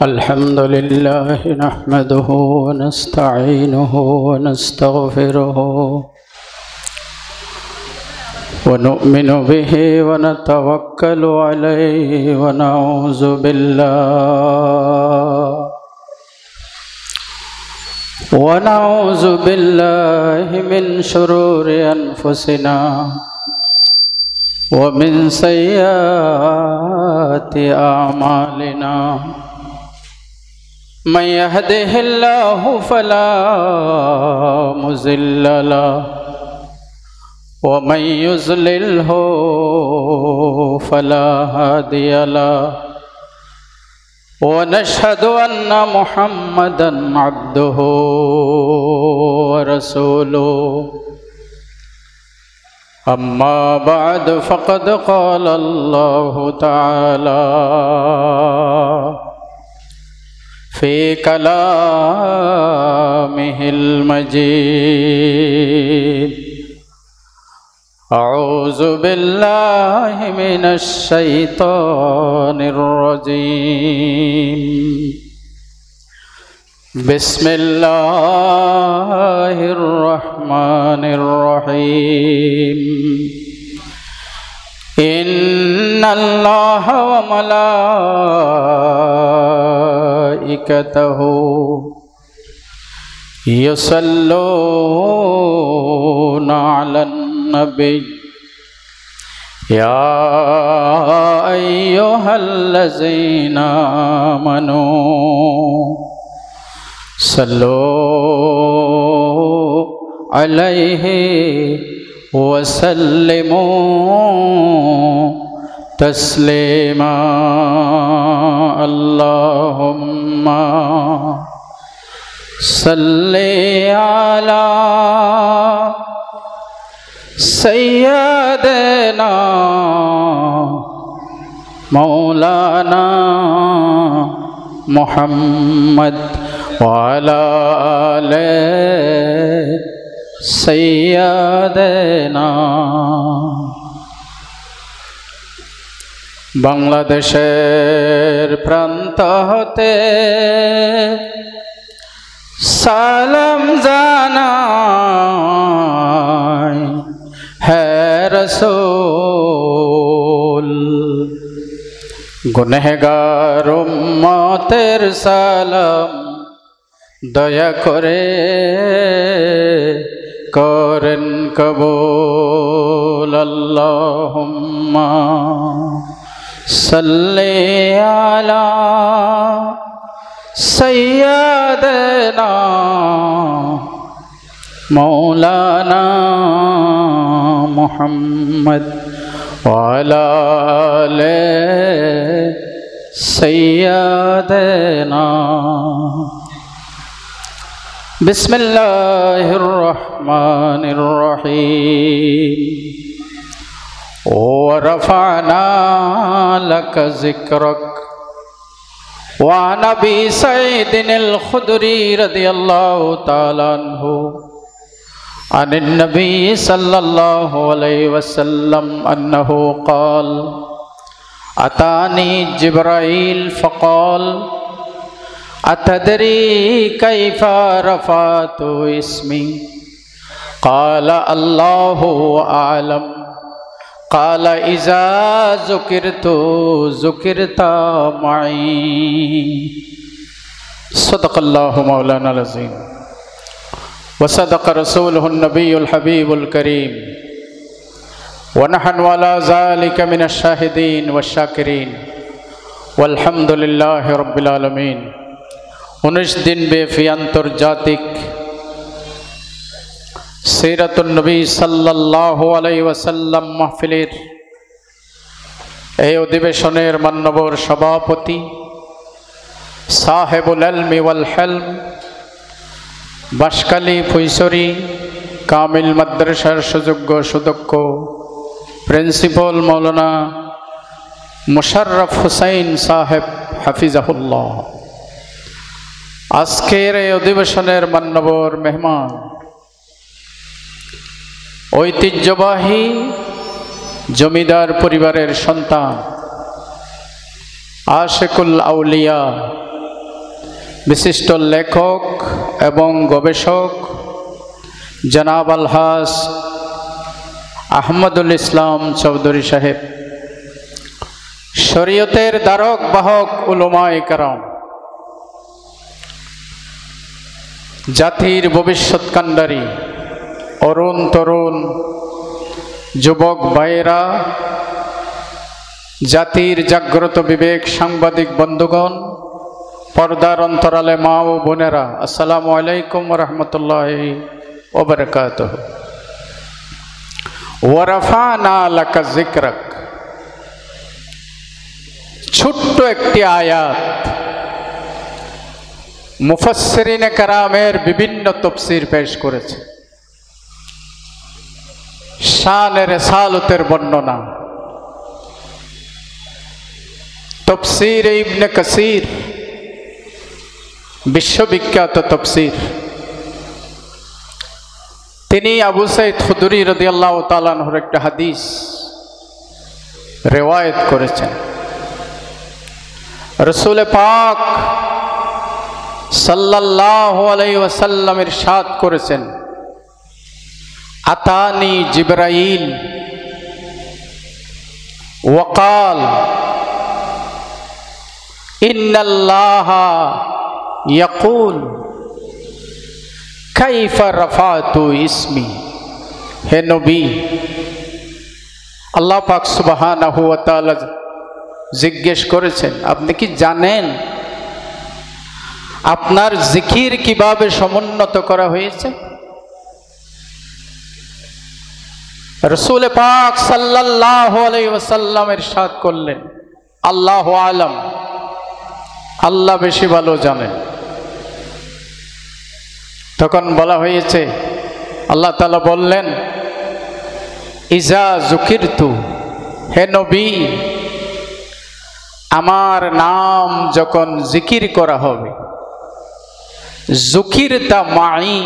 الحمد لله نحمده ونستعينه ونستغفره ونؤمن به ونتوكل عليه ونعوذ بالله من شرور أنفسنا ومن سيئات أعمالنا من يهده الله فلا مضل له ومن يضلله فلا هادي له ونشهد أن محمدا عبده ورسوله أما بعد فقد قال الله تعالى في كلامه المجيد أعوذ بالله من الشيطان الرجيم بسم الله الرحمن الرحيم إن الله وملائكته يصلون على النبي يا أيها الذين آمنوا صلوا عليه وسلموا تسليما اللهم صل على سيدنا مولانا محمد وعلى آل سيدنا বাংলাদেশের প্রান্ত হতে সালাম জানাই হে রাসূল গুনহগার উম্মতের সালাম দয়া করে করেন কবুল আল্লাহুম্মা সাল্লি আলা সাইয়্যিদানা মাওলানা মুহাম্মদ ওয়া আলা আলি সাইয়্যিদানা বিসমিল্লাহির রহমানির রহিম ورفعنا لك ذكرك وعن أبي سعيد الخدري رضي الله تعالى عنه عن النبي صلى الله عليه وسلم أنه قال أتاني جبرائيل فقال أتدري كيف رفعت اسمي قال الله أعلم قال إذا ذكرت ذكرت معي صدق الله مولانا العظيم وصدق رسوله النبي الحبيب الكريم ونحن على ذلك من الشاهدين والشاكرين والحمد لله رب العالمين 19 দিন ব্যাপী আন্তর্জাতিক সিরাতুন নবী সাল্লাল্লাহু আলাইহি ওয়াসাল্লাম মাহফিলের এই অধিবেশনের মাননীয় সভাপতি সাহেবুল ইলমি ওয়াল হিলম বাঁশখালী ফুইসরি কামিল মাদ্রাসার সুযোগ্য সুদক্ষ প্রিন্সিপাল মাওলানা মুশাররফ হুসাইন সাহেব হাফিজাহুল্লাহ, আজকের এই অধিবেশনের মাননীয় মেহমান ঐতিহ্যবাহী জমিদার পরিবারের সন্তান আশিকুল আউলিয়া বিশিষ্ট লেখক এবং গবেষক জনাব আলহাজ আহমদুল ইসলাম চৌধুরী সাহেব, শরীয়তের ধারক বাহক উলামায়ে কেরাম, জাতির ভবিষ্যৎ কাণ্ডারী অরুণ তরুণ যুবক ভাইয়েরা, জাতির জাগ্রত বিবেক সাংবাদিক বন্ধুগণ, পর্দার অন্তরালে মা ও বোনেরা, আসসালামু আলাইকুম ওয়া রাহমাতুল্লাহি ওয়া বারাকাতুহু। ওয়া রাফা'না লাকা যিকরাক, ছোট্ট একটি আয়াত মুফাসসিরিনে কেরামের বিভিন্ন তাফসীর পেশ করেছে। শানে রিসালাতের বর্ণনা, তাফসীর ইবনে কাসির, বিশ্ববিখ্যাত তাফসীর। তিনি আবু সাঈদ খুদরি রাদিয়াল্লাহু তাআলা আনহুর একটা হাদিস রিওয়ায়াত করেছেন। রাসূল পাক সাল্লাল্লাহু আলাইহি ওয়াসাল্লাম ইরশাদ করেছেন, আতানি জিবরাইল ওয়াকাল ইন্নাল্লাহা ইয়াকুল কাইফা রাফাতু ইসমি। হে নবী, আল্লাহ পাক সুবহানাহু ওয়া তাআলা জিজ্ঞেস করেছেন, আপনি কি জানেন আপনার জিকির কিভাবে সমুন্নত করা হয়েছে? রাসূল পাক সাল্লাল্লাহু আলাইহি ওয়াসাল্লাম ইরশাদ করলেন, আল্লাহু আলাম, আল্লাহ বেশি ভালো জানেন। তখন বলা হয়েছে, আল্লাহ তাআলা বললেন, ইজা যুকিরতু, হে নবী, আমার নাম যখন জিকির করা হবে, যুকিরতা মাই,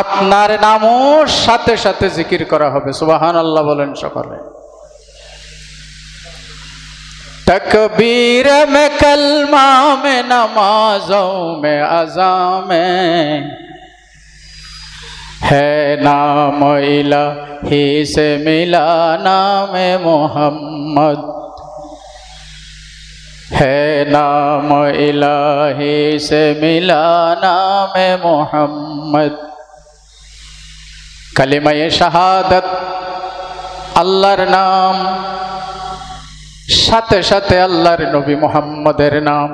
আপনার নামও সাথে সাথে জিকির করা হবে। সুবহানাল্লাহ বলেন সকলে। तकबीर में कलमा में नमाजों में अज़ा में है नाम इलाही से मिला नाम मोहम्मद, है नाम इलाही से मिला नाम मोहम्मद। कलिमा शहादत, अल्लाहर नाम, সাথে সাথে আল্লাহর নবী মুহাম্মদের নাম।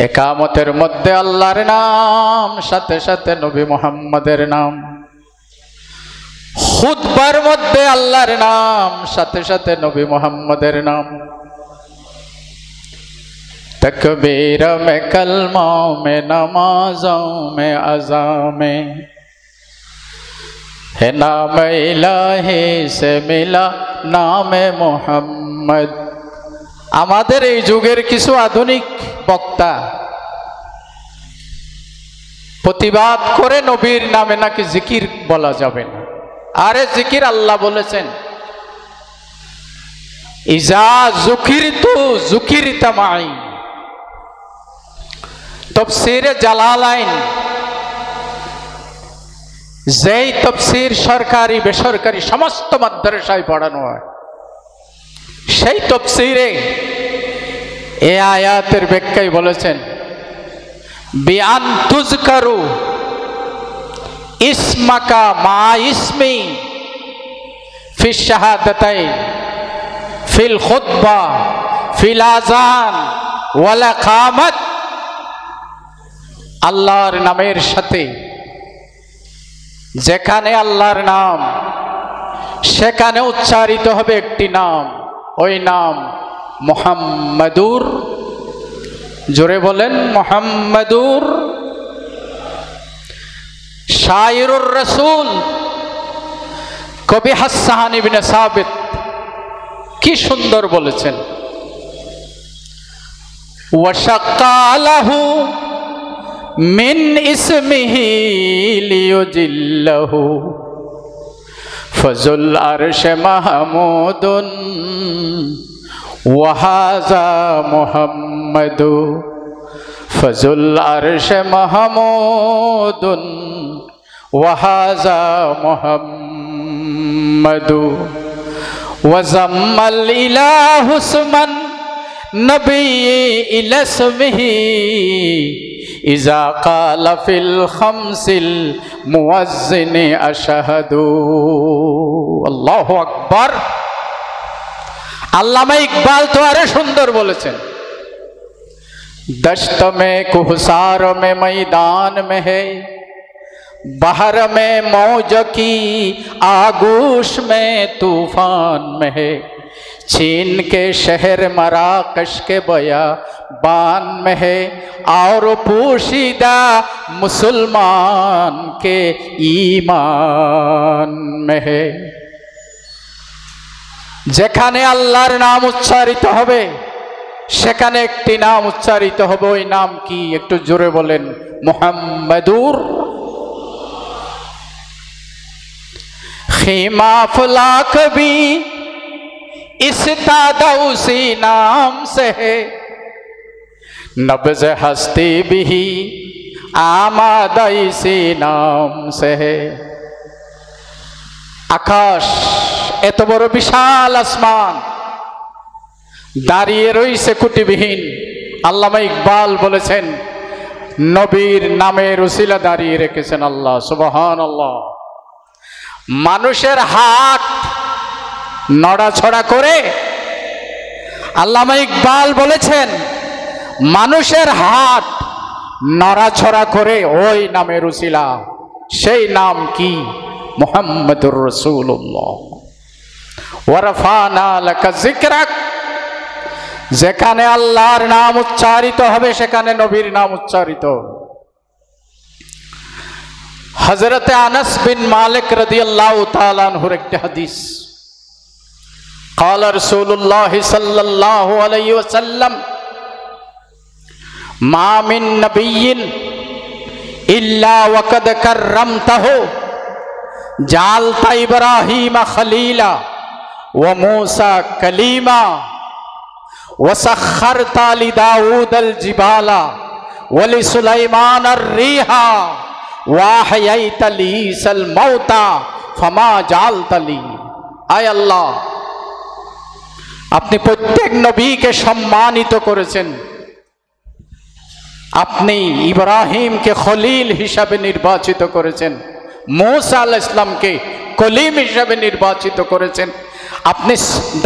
একামতের মধ্যে আল্লাহর নাম, সাথে সাথে নবী মুহাম্মদের নাম। খুতবার মধ্যে আল্লাহর নাম, সাথে সাথে নবী মুহাম্মদের নাম। तकबीर में कलमा में नमाजों में अज़ा में है नाम इलाही से मिला নামে মোহাম্মদ। আমাদের এই যুগের কিছু আধুনিক বক্তা প্রতিবাদ করে নবীর নামে নাকি জিকির বলা যাবে না। আরে জিকির আল্লাহ বলেছেন, ইজা যুকিরতু যুকিরতা মাই। তাফসীরে জালালাইন, যেই তাফসীর সরকারি বেসরকারি সমস্ত মাদ্রাসায় পড়ানো হয়, সেই তাফসীরে এই আয়াতের ব্যাখ্যায় বলেছেন, বিআন তুযকারু ইসমাকা মা ইসমি ফিশ শাহাদাতাইন ফিল খুতবা ফিল আযান ওয়াল ইকামাত। আল্লাহর নামের সাথে যেখানে আল্লাহর নাম, সেখানে উচ্চারিত হবে একটি নাম, ওই নাম মুহাম্মাদুর। জোরে বলেন মুহাম্মাদুর। শায়রুর রাসূল কবি হাসান ইবনে সাবিত কি সুন্দর বলেছেন, ওয়াশাক্কা লাহু মিন ইসমিহি লিয়ুজিল্লাহু ফজল আরশ মাহমুদুন ওয়া হাযা মুহাম্মাদু ফজুল আরশ মাহমুদুন ওয়াহাজা মুহাম্মাদু ওয়াজাম্মাল ইলাহু সুমান নবী ইলাসমিহি ইজা কালা ফিল খামসিল মুয়াজ্জিনি আশহাদু। আল্লাহু আকবার। আল্লামা ইকবাল তো আরো সুন্দর বলেছেন, दश्त में कुहसार में मैदान में है, बहर में मौज की आगोश में तूफान में है, चीन के शहर मराकश के बयाबान में है, और पोशीदा मुसलमान के ईमान में है। যেখানে আল্লাহর নাম উচ্চারিত হবে সেখানে একটি নাম উচ্চারিত হবে, ওই নাম কি? একটু জোরে বলেন, মুহাম্মাদুর। खीमा फलाक भी इस्तादा उसी नाम से है, नब्ज़ हस्ती भी आमादा इसी नाम से है। आकाश এত বড় বিশাল আসমান, দাঁড়িয়ে রয়েছে কুটিবিহীন। আল্লামা ইকবাল বলেছেন নবীর নামের উসিলা দাঁড়িয়ে রেখেছেন আল্লাহ। সুবহানাল্লাহ। মানুষের হাত নড়াছড়া করে, আল্লামা ইকবাল বলেছেন মানুষের হাত নড়াছড়া করে ওই নামের উসিলা। সেই নাম কি? মুহাম্মাদুর রাসূলুল্লাহ। ওয়ারাফানা লাকা যিকরাক। যেখানে আল্লাহর নাম উচ্চারিত হবে সেখানে নবীর নাম উচ্চারিত। হযরত আনাস বিন মালিক রাদিয়াল্লাহু তাআলা আনহুর একটি হাদিস, قال رسول الله صلى الله عليه وسلم ما من نبي إلا وقد كرمته جعلت إبراهيم خليلا وموسى كليما وسخرت لداود الجبال ولسليمان الريح وأحييت لي الموتى فما جعلت لي। আয় আল্লাহ, আপনি প্রত্যেক নবীকে সম্মানিত করেছেন। আপনি ইব্রাহিমকে খলিল হিসাবে নির্বাচিত করেছেন, মূসা আলাইহিস সালামকে কলিম হিসাবে নির্বাচিত করেছেন। আপনি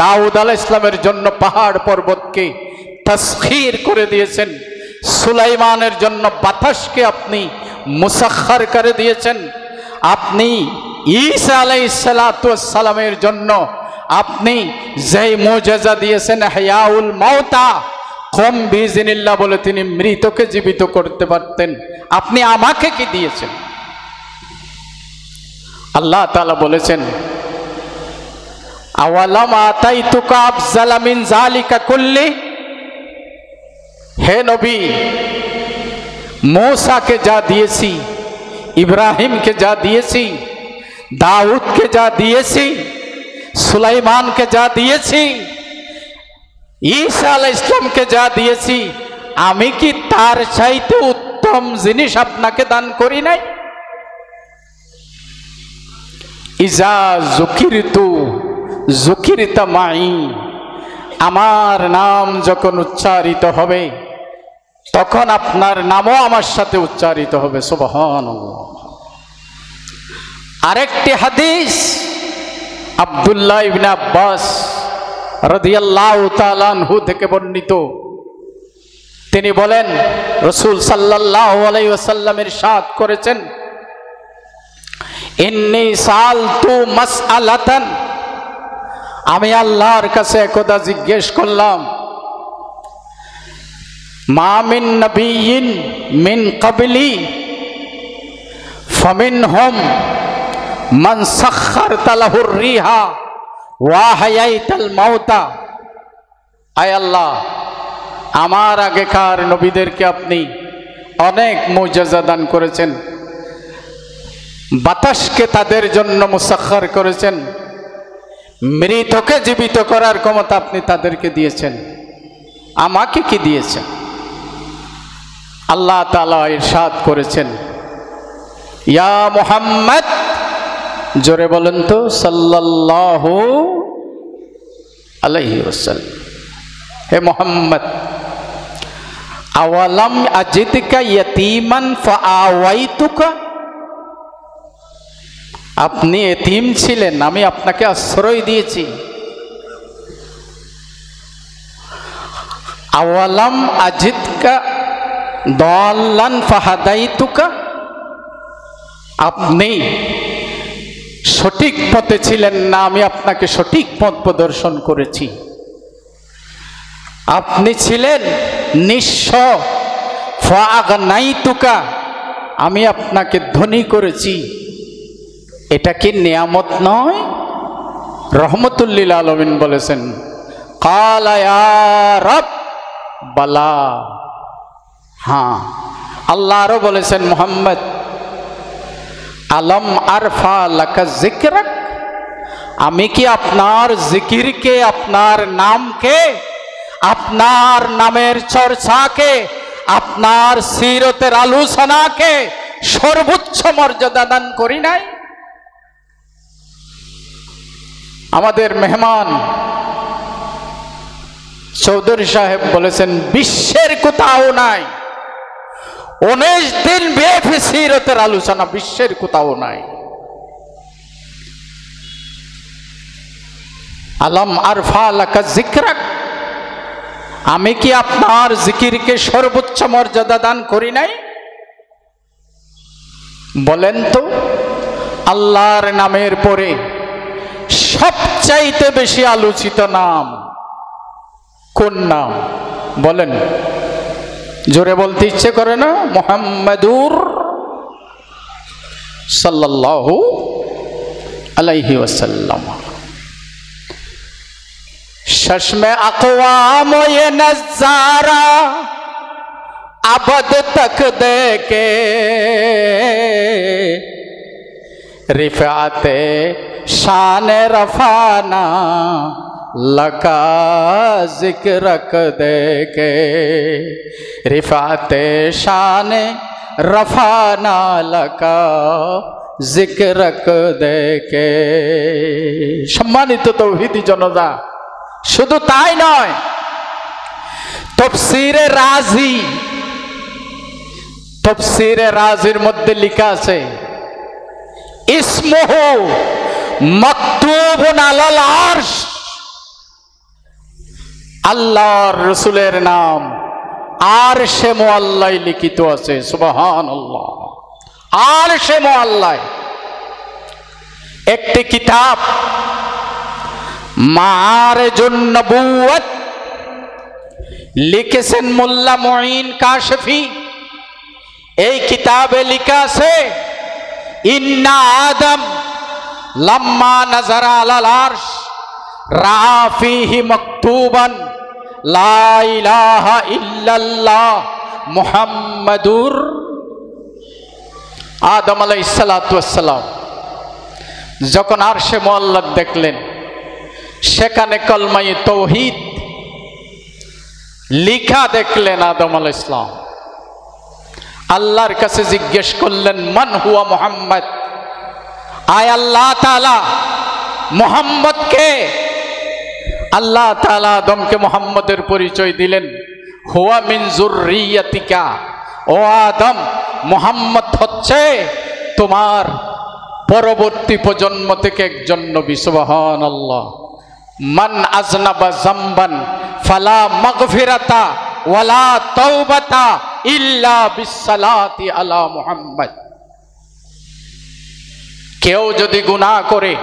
দাউদ আলাইহিস সালামের জন্য পাহাড় পর্বতকে তাসখীর করে দিয়েছেন, সুলাইমানের জন্য বাতাসকে আপনি মুসাখখার করে দিয়েছেন। আপনি ঈসা আলাইহিস সালাতু ওয়াস সালামের জন্য আপনি যেই মুজিজা দিয়েছেন, হায়াউল মাউতা, কম বিইজনিল্লাহ বলে তিনি মৃতকে জীবিত করতে পারতেন, আপনি আমাকে কি দিয়েছেন? আল্লাহ তাআলা বলেছেন আওয়ালাম আতাইতুকা আফজালা মিন যালিকা কুল্লি। হে নবী, मूसाকে যা দিয়েছি, ইব্রাহিমকে যা দিয়েছি, দাউদকে যা দিয়েছি, সুলাইমানকে যা দিয়েছি, ঈসা আলাইহিস সালামকে যা দিয়েছি, আমি কি তার চাইতে উত্তম জিনিস আপনাকে দান করি নাই? ইজা যুকিরতু যুকিরতা মাই। আমার নাম যখন উচ্চারিত হবে তখন আপনার নামও আমার সাথে উচ্চারিত হবে। সুবহানাল্লাহ। আরেকটি হাদিস আব্দুল্লাহ ইবনে আব্বাস রাদিয়াল্লাহু তাআলা আনহু থেকে বর্ণিত। তিনি বলেন রাসূল সাল্লাল্লাহু আলাইহি ওয়াসাল্লাম ইরশাদ করেছেন, ইন্নী সালতু মাসআলাতান। আমি আল্লাহর কাছে একদা জিজ্ঞেস করলাম, মা মিন নবিয়্যিন মিন ক্বাবলি ফামিনহুম মান সাখখারতা লাহুর রিহা ওয়া হায়াইতাল মাউতা। আয় আল্লাহ, আমার আগেকার নবীদেরকে আপনি অনেক মুজিজা দান করেছেন, বাতাসকে তাদের জন্য মুসাখখার করেছেন, মৃতকে জীবিত করার ক্ষমতা আপনি তাদেরকে দিয়েছেন, আমাকে কি দিয়েছেন? আল্লাহ তাআলা ইরশাদ করেছেন, ইয়া মুহাম্মদ, জোরে বলেন তো, সাল্লাল্লাহু আলাইহি ওয়াসাল্লাম, হে মুহাম্মদ, আওয়ালাম আজিদকা ইয়াতীমান ফাআওয়াইতুকা, আপনি এতিম ছিলেন, আমি আপনাকে আশ্রয় দিয়েছি। আওয়ালাম আজিদকা দাল্লান ফাহাদাইতুকা, আপনি সঠিক পথে ছিলেন না, আমি আপনাকে সঠিক পথ প্রদর্শন করেছি। আপনি ছিলেন নিঃস্ব, ফাআগনাইতুকা, আমি আপনাকে ধনী করেছি। এটা কি নিয়ামত নয়? রহমতুল লিল আলামিন বলেছেন, ক্বালা ইয়া রব, বালা, হ্যাঁ। আল্লাহ আরো বলেছেন, মুহাম্মদ, আলম আরফা লাকা যিকরাক, আমি কি আপনার জিকিরকে, আপনার নামকে, আপনার নামের চর্চাকে, আপনার সিরতের আলোচনাকে সর্বোচ্চ মর্যাদা দান করি নাই? আমাদের মেহমান চৌধুরী সাহেব বলেছেন, বিশ্বের কোথাও নাই 19 দিন ব্যাপী সিরতের আলোচনা, বিশ্বের কোথাও নাই। আলম আরফা লাকা যিকরাক, আমি কি আপনার জিকিরকে সর্বোচ্চ মর্যাদা দান করি নাই? বলেন তো, আল্লাহর নামের পরে সবচাইতে বেশি আলোচিত নাম কোন নাম? বলেন, জোরে বলতে ইচ্ছে করে না? মুহাম্মাদুর সাল্লাল্লাহু আলাইহি ওয়াসাল্লাম। চশমে আকওয়াম ये नजारा अबद तक देखे, रिफाते शान रफाना लका जिक्रक देखे, रिफाते शान रफाना लका जिक्रक देखे। সম্মানিত তৌহিদি জনতা, শুধু তাই নয়, তফসিরে রাজি, তফসিরে রাজির মধ্যে লেখা আছে, ইসমুহু মাকতুবুন আলাল আরশ, আল্লাহর রাসূলের নাম আরশে মুআল্লায় লিখিত আছে। সুবহানাল্লাহ, আরশে মুআল্লায়। একটি কিতাব মাআরিজুন নবুওয়াত লিখেছেন মোল্লা মুঈন কাশফি। এই কিতাবে লেখা আছে, ইন্না আদম লাম্মা নাজারা আলাল আরশ রাআ ফীহি মাকতুবান লা ইলাহা ইল্লাল্লাহ মুহাম্মাদুর। আদম আলাইহিস সালাতু ওয়াস সালাম যখন আরশে মুআল্লা দেখলেন, সেখানে কলমায়ে তাওহীদ লিখা দেখলেন আদম আলাইহিস সালাম। আল্লাহর কাছে জিজ্ঞেস করলেন, মান হুয়া মুহাম্মদ, আয় আল্লাহ তাআলা মুহাম্মদ কে? আল্লাহ তাআলা আদমকে মুহাম্মদের পরিচয় দিলেন, হুয়া মিন যুররিয়াতিকা, ও আদম, মুহাম্মদ হচ্ছে তোমার পরবর্তী প্রজন্ম থেকে একজন নবী। সুবহানাল্লাহ। মান আজনাবা যামবান ফালা মাগফিরাতা ওয়ালা তাওবাতা ইল্লা বিসসালাতি আলা মুহাম্মদ। কেউ যদি গুনাহ করে,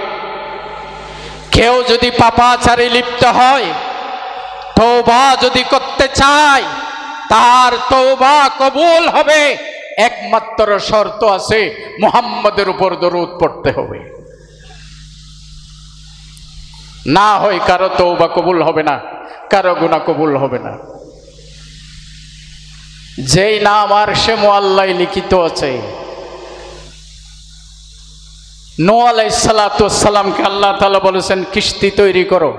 কেউ যদি পাপাচারে লিপ্ত হয়, তওবা যদি করতে চায়, তার তওবা কবুল হবে। একমাত্র শর্ত আছে, মুহাম্মদের উপর দরুদ পড়তে হবে, না হয় কারো তওবা কবুল হবে না, কারো গুনাহ কবুল হবে না। যেই নাম আরশে মুআল্লায় লিখিত আছে, নূহ আলাইহিস সালাতু ওয়াস সালামকে আল্লাহ তাআলা বলেছেন, কিস্তি তৈরি করো।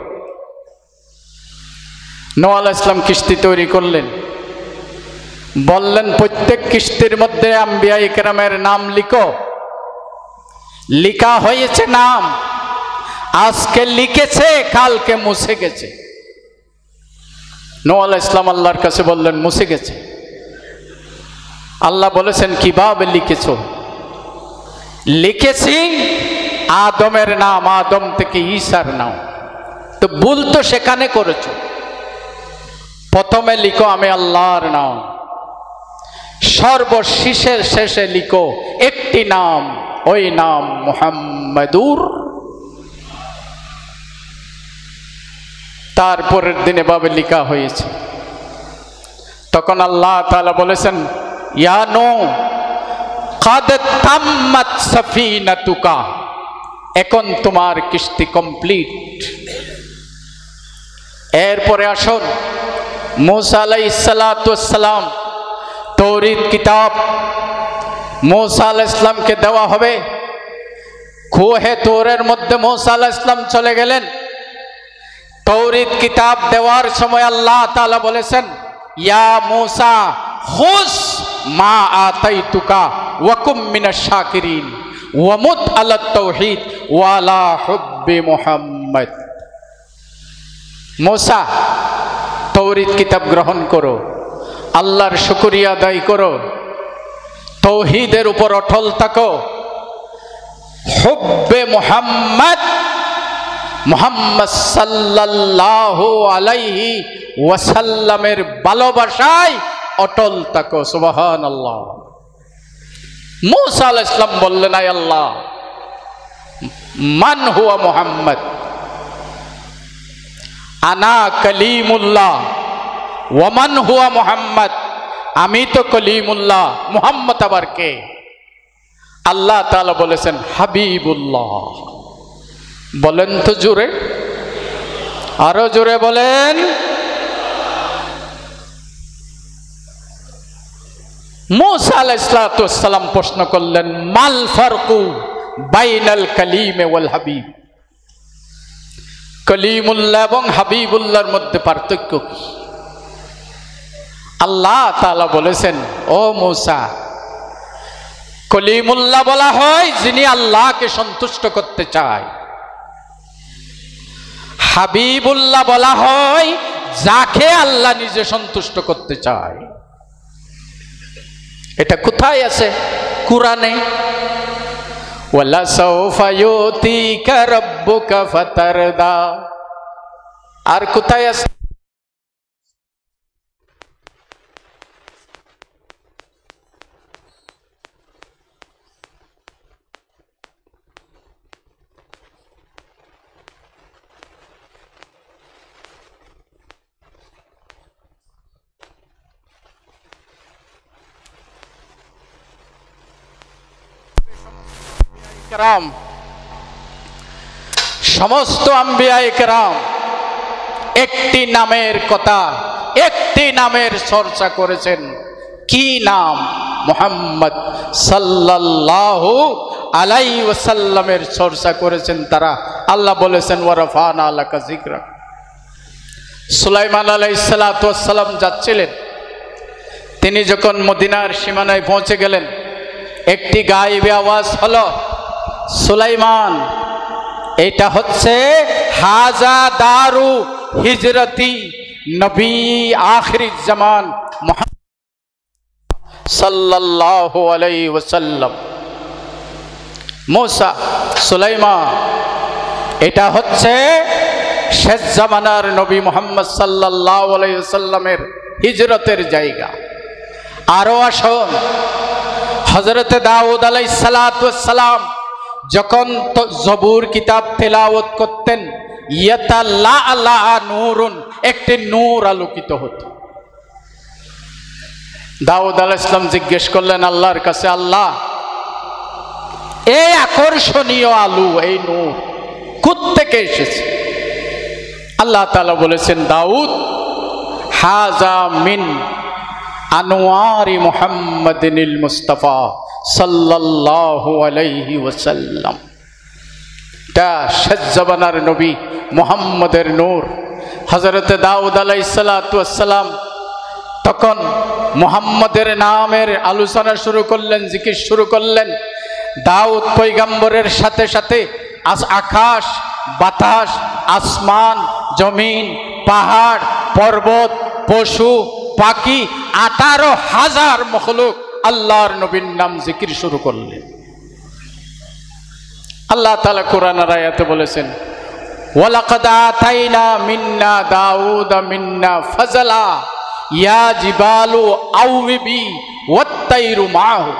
নূহ আলাইহিস সালাম কিস্তি তৈরি করলেন। বললেন প্রত্যেক কিস্তির মধ্যে আম্বিয়া ইকরামের নাম লিখো। লিখা হয়েছে নাম, আজকে লিখেছে, কালকে মুছে গেছে। নূহ আলাইহিস সালাম আল্লাহর কাছে বললেন মুছে গেছে। আল্লাহ বলেছেন কিভাবে লিখেছো? লিখেছি আদমের নাম, আদম থেকে ঈসার নাম। তো ভুল তো সেখানে করেছো। প্রথমে লিখো আমি আল্লাহর নাম, সর্বশেষের শেষে লিখো একটি নাম, ওই নাম মুহাম্মাদুর। তারপরের দিনে ভাবে লিখা হয়েছে। তখন আল্লাহ তাআলা বলেছেন ইয়া নূহ কাদ তাম্মাত সাফিনাতুকা, এখন তোমার কিস্তি কমপ্লিট। এরপরে আসুন মূসা আলাইহিস সালাতু ওয়াস সালাম, তৌরাত কিতাব মূসা আলাইহিস সালামকে দেওয়া হবে। কোহে তুরের মধ্যে মূসা আলাইহিস সালাম চলে গেলেন। তৌরাত কিতাব দেওয়ার সময় আল্লাহ তাআলা বলেছেন ইয়া মূসা খুস মা আতাইতুকা ওয়া কুম মিনাশ শাকিরিন ওয়া মুত আলা তাওহীদ ওয়া আলা হুব্বি মুহাম্মদ। মূসা তৌরাত কিতাব গ্রহণ করো, আল্লাহর শুকরিয়া আদায় করো, তাওহীদের উপর অটল থাকো, হুব্বে মুহাম্মদ, মুহাম্মদ সাল্লাল্লাহু আলাইহি ওয়াসাল্লামের ভালোবাসায় অটল থাকো। সুবহানাল্লাহ। মূসা আলাইহিস সালাম বললেন আয় আল্লাহ, মান হুয়া মুহাম্মদ? আনা কলিমুল্লাহ ওয়া মান হুয়া মুহাম্মদ, আমি তো কলিমুল্লাহ, মুহাম্মদ আবার কে? আল্লাহ তাআলা বলেছেন হাবিবুল্লাহ। বলেন তো জোরে, আরো জোরে বলেন। মূসা আলাইহিস সালাম প্রশ্ন করলেন মাল ফারকু বাইনাল কালিম ওয়াল হাবিব, কলিমুল্লাহ এবং হাবিবুল্লাহর মধ্যে পার্থক্য কি? আল্লাহ তাআলা বলেছেন ও মূসা, কলিমুল্লাহ বলা হয় যিনি আল্লাহকে সন্তুষ্ট করতে চায়, হাবিবুল্লাহ বলা হয় যাকে আল্লাহ নিজে সন্তুষ্ট করতে চায়। এটা কোথায় আছে? কুরআনে। ওয়ালা সাউফা ইউতিকা রাব্বুকা ফাতারদা। আর কোথায় আছে? সমস্ত আম্বিয়ায়ে কেরাম একটি নামের কথা, একটি নামের চর্চা করেছেন। কি নাম? মুহাম্মদ সাল্লাল্লাহু আলাইহি ওয়াসাল্লামের চর্চা করেছেন তারা। আল্লাহ বলেছেন ওয়া রাফা'না লাকা যিকরা। সুলাইমান আলাইহিস সালাতু ওয়াস সালাম যাচ্ছিলেন, তিনি যখন মদিনার সীমানায় পৌঁছে গেলেন, একটি গায়েবী আওয়াজ হলো সুলাইমান, এটা হচ্ছে হাজা দারু হিজরতি নবী আখিরি জামান মুহাম্মদ সাল্লাল্লাহু আলাইহি ওয়াসাল্লাম। মূসা, সুলাইমান, এটা হচ্ছে শেষ জামানার নবী মুহাম্মদ সাল্লাল্লাহু আলাইহি ওয়াসাল্লামের হিজরতের জায়গা। আরো আসুন, হযরতে দাউদ আলাইহিস সালাতু ওয়াস সালাম যখন জবুর কিতাব তেলাওয়াত করতেন, ইয়াতাল্লাআ নূরুন, একটি নূর আলোকিত হতো। দাউদ আলাইহিস সালাম জিজ্ঞেস করলেন আল্লাহর কাছে, আল্লাহ এই আকর্ষণীয় আলো, এই নূর কোত্থেকে এসেছে? আল্লাহ তাআলা বলেছেন দাউদ হাজা মিন আনোয়ারি মুহাম্মাদিনিল মুস্তাফা সাল্লাল্লাহু আলাইহি ওয়াসাল্লাম। তা শেষ জামানার নবী মুহাম্মদের নূর। হযরতে দাউদ আলাইহিস সালাতু ওয়াস সালাম তখন মুহাম্মদের নামের আলোচনা শুরু করলেন, জিকির শুরু করলেন। দাউদ পয়গম্বরের সাথে সাথে আকাশ বাতাস, আসমান জমিন, পাহাড় পর্বত, পশু পাখি 18,000 মখলুক আল্লাহর নবীর নাম জিকির শুরু করলেন। আল্লাহ তাআলা কোরআনের আয়াতে বলেছেন, ওয়ালাকাদ আতাইনা মিন্না দাউদা মিন্না ফাজলা ইয়া জিবালু আউবি ওয়াত-তাইরু মাহু।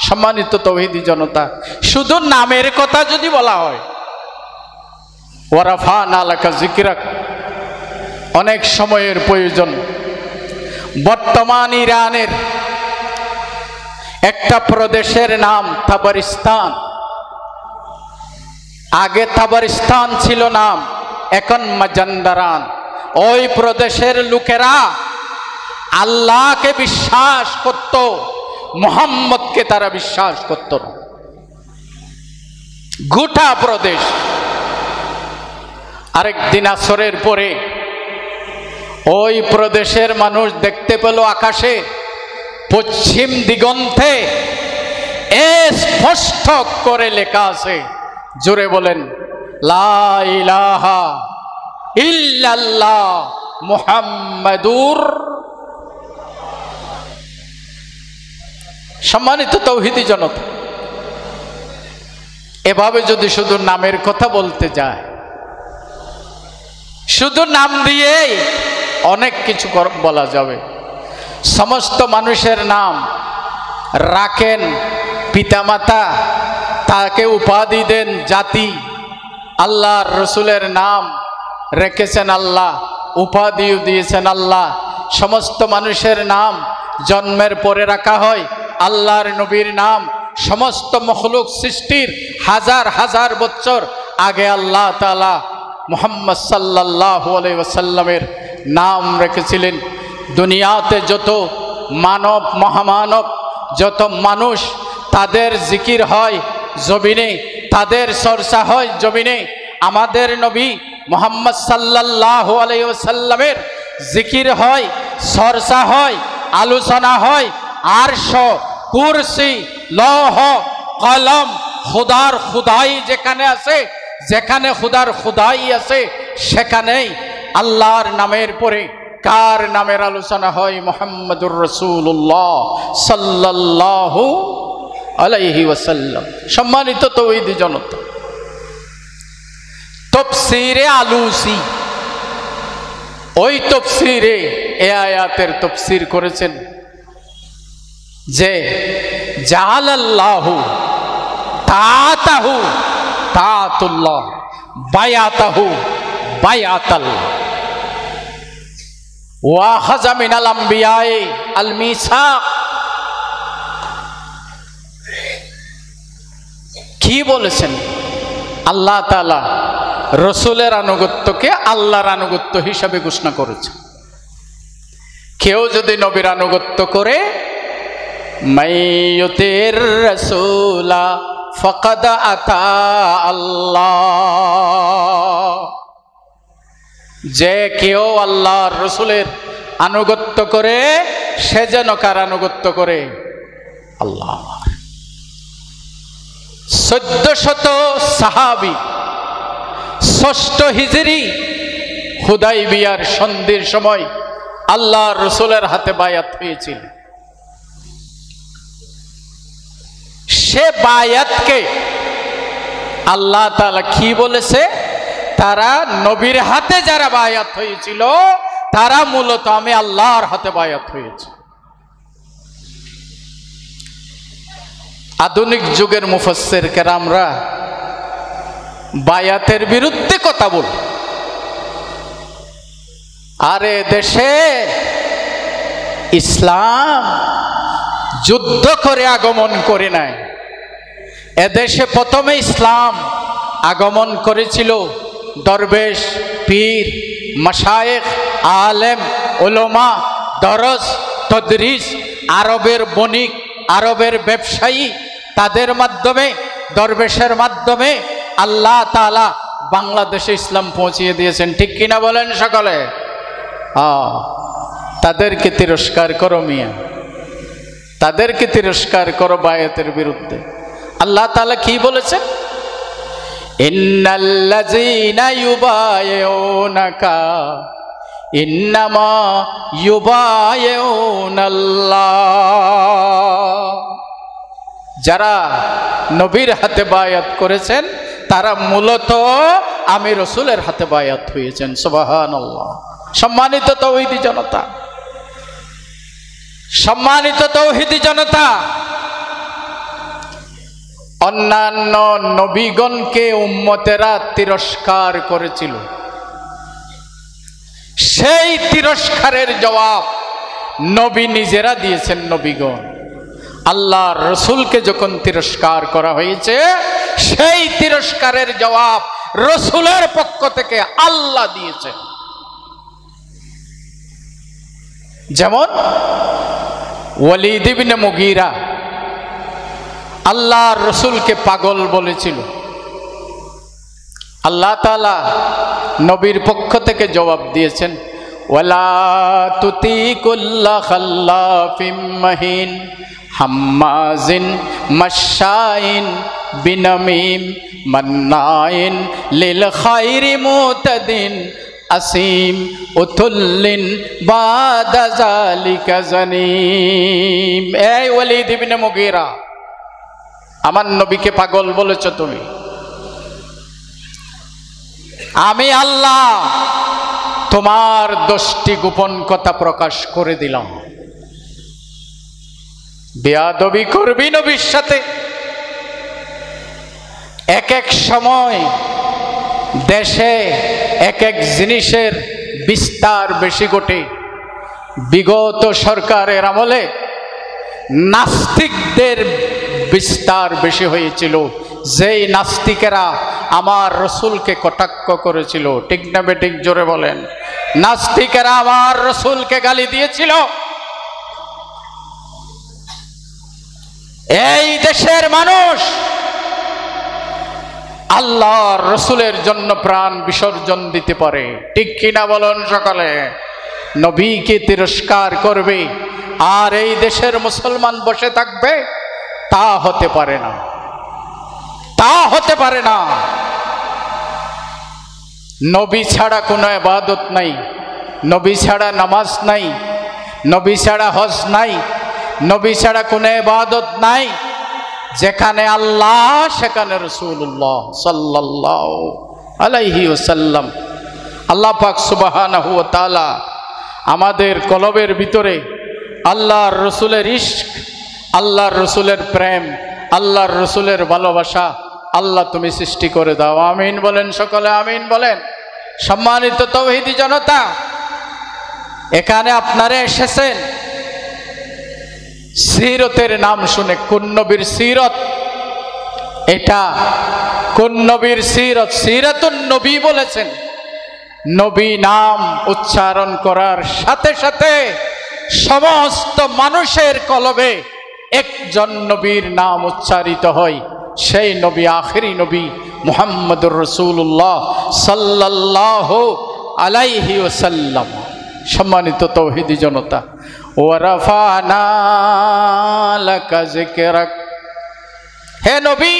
সম্মানিত তাওহীদি জনতা, শুধু নামের কথা যদি বলা হয়, ওয়ারাফানা লাকা যিকরাক, অনেক সময়ের প্রয়োজন। বর্তমান ইরানের একটা প্রদেশের নাম তাবারিস্তান। আগে তাবারিস্তান ছিল নাম, এখন মাজান্দারান। ওই প্রদেশের লোকেরা আল্লাহকে বিশ্বাস করত, মুহাম্মদকে তারা বিশ্বাস করত না। গোটা প্রদেশ। আরেকদিন আসরের পরে ওই প্রদেশের মানুষ দেখতে পেল আকাশে পশ্চিম দিগন্তে স্পষ্ট করে লেখা আছে, জোরে বলেন, লা ইলাহা ইল্লাল্লাহ মুহাম্মাদুর। সম্মানিত তাওহীদি জনতা, এভাবে যদি শুধু নামের কথা বলতে যায়, শুধু নাম দিয়ে অনেক কিছু বলা যাবে। সমস্ত মানুষের নাম রাখেন পিতামাতা, তাকে উপাধি দেন জাতি। আল্লাহর রসুলের নাম রেখেছেন আল্লাহ, উপাধিও দিয়েছেন আল্লাহ। সমস্ত মানুষের নাম জন্মের পরে রাখা হয়। আল্লাহর নবীর নাম সমস্ত মখলুক সৃষ্টির হাজার হাজার বছর আগে আল্লাহ তাআলা মুহাম্মদ সাল্লাল্লাহু আলাইহি ওয়াসাল্লামের নাম রেখেছিলেন। দুনিয়াতে যত মানব মহামানব, যত মানুষ, তাদের জিকির হয় জমিনে, তাদের চর্চা হয় জমিনে। আমাদের নবী মুহাম্মদ সাল্লাল্লাহু আলাইহি ওয়াসাল্লামের জিকির হয়, চর্চা হয়, আলোচনা হয়। আরশ, কুরসি, লৌহ কলম, খুদার খুদাই যেখানে আছে, যেখানে খুদার খুদাই আছে, সেখানেই আল্লাহর নামের পরে কার নামের আলোচনা হয়? মুহাম্মদুর রাসূলুল্লাহ সাল্লাল্লাহু আলাইহি ওয়াসাল্লাম। সম্মানিত তাওহীদি জনতা, তাফসীরে আলুসি, ওই তাফসীরে এ আয়াতের তাফসীর করেছেন যে জাআলাল্লাহু তাআতাহু তাআতুল্লাহ, বায়াতাহু বায়াতাল্লাহ, ওয়া খাযা মিনাল আমবিয়ায়ে আল মিসাক। কি বলেছেন? আল্লাহ তাআলা রসুলের আনুগত্যকে আল্লাহর আনুগত্য হিসাবে ঘোষণা করেছে। কেউ যদি নবীর আনুগত্য করে, মাইয়ুতির রাসূলা ফাকাদ আতা আল্লাহ, যে কেউ আল্লাহর রসুলের আনুগত্য করে সে যেন কার আনুগত্য করে? আল্লাহ। 1400 সাহাবী 6ষ্ঠ হিজরি হুদাইবিয়ার সন্ধির সময় আল্লাহর রসুলের হাতে বায়াত হয়েছিল। সে বায়াতকে আল্লাহ তাআলা কি বলেছে? তারা নবীর হাতে যারা বায়াত হয়েছিল, তারা মূলত আমি আল্লাহর হাতে বায়াত হয়েছে। আধুনিক যুগের মুফাসসির কেরামরা বায়াতের বিরুদ্ধে কথা বলে। আরে দেশে ইসলাম যুদ্ধ করে আগমন করে নাই। এদেশে প্রথমে ইসলাম আগমন করেছিল দরবেশ, পীর, মাশায়েখ, আলেম, উলামা, দরস, তদরিস, আরবের বণিক, আরবের ব্যবসায়ী, তাদের মাধ্যমে, দরবেশের মাধ্যমে আল্লাহ তাআলা বাংলাদেশে ইসলাম পৌঁছিয়ে দিয়েছেন। ঠিক কিনা বলেন সকলে? তাদেরকে তিরস্কার করো মিয়া, তাদেরকে তিরস্কার করো বায়াতের বিরুদ্ধে। আল্লাহ তাআলা কি বলেছেন? ইন্নাল্লাযীনা ইউবায়িউনাকা ইন্নামা ইউবায়িউনাল্লাহ, যারা নবীর হাতে বায়াত করেছেন তারা মূলত আমি রসুলের হাতে বায়াত হয়েছেন। সুবহানাল্লাহ। সম্মানিত তাওহীদি জনতা, সম্মানিত তাওহীদি জনতা, অন্যান্য নবীগণকে উম্মতেরা তিরস্কার করেছিল, সেই তিরস্কারের জবাব নবী নিজেরা দিয়েছেন। নবীগণ আল্লাহর রসুলকে যখন তিরস্কার করা হয়েছে, সেই তিরস্কারের জবাব রসুলের পক্ষ থেকে আল্লাহ দিয়েছেন। যেমন ওয়ালিদ ইবনে মুগীরা আল্লাহর রসুলকে পাগল বলেছিল, আল্লাহ তাআলা নবীর পক্ষ থেকে জবাব দিয়েছেন, ওয়ালা তুতি কুল্লা খাল্লাফিম মাহিন হাম্মাজিন মাশাইন বিনামিম মান্নাইন লিল খায়রি মুতাদিন আসিম উতুল্লিন বাদা যালিকা জানিম। এই ওয়ালিদ ইবনে মুগীরা, আমার নবীকে পাগল বলেছ তুমি, আমি আল্লাহ তোমার 10টি গোপন কথা প্রকাশ করে দিলাম। বেয়াদবি করবি নবীর সাথে। এক এক সময় দেশে এক এক জিনিসের বিস্তার বেশি ঘটে। বিগত সরকারের আমলে নাস্তিকদের বিস্তার বেশি হয়েছিল, যেই নাস্তিকেরা আমার রসুলকে কটাক্ষ করেছিল। ঠিক না বেঠিক? জোরে বলেন। নাস্তিকেরা আমার রসুলকে গালি দিয়েছিল। এই দেশের মানুষ আল্লাহর রসুলের জন্য প্রাণ বিসর্জন দিতে পারে, ঠিক কিনা বলুন সকলে? নবীকে তিরস্কার করবে আর এই দেশের মুসলমান বসে থাকবে? তা হতে পারে না, তা হতে পারে না। নবী ছাড়া কোনো ইবাদত নাই, নবী ছাড়া নামাজ নাই, নবী ছাড়া হজ নাই, নবী ছাড়া কোনো ইবাদত নাই। যেখানে আল্লাহ সেখানে রাসূলুল্লাহ সাল্লাল্লাহু আলাইহি ওয়াসাল্লাম। আল্লাহ পাক সুবহানাহু ওয়া তাআলা আমাদের কলবের ভিতরে আল্লাহর রসুলের ইশক, আল্লাহর রসুলের প্রেম, আল্লাহর রসুলের ভালোবাসা আল্লাহ তুমি সৃষ্টি করে দাও। আমিন বলেন সকলে, আমিন বলেন। সম্মানিত তাওহীদি জনতা, এখানে আপনারা এসেছেন সিরতের নাম শুনে। কোন নবীর সিরত এটা? কোন নবীর সিরত? সিরাতুন নবী বলেছেন। নবী নাম উচ্চারণ করার সাথে সাথে সমস্ত মানুষের কলবে একজন নবীর নাম উচ্চারিত হয়, সেই নবী আখেরি নবী মুহাম্মদুর রাসূলুল্লাহ সাল্লাল্লাহু আলাইহি ওয়াসাল্লাম। সম্মানিত তাওহীদি জনতা, ওয়া রাফা'না লাকা যিকরাক, হে নবী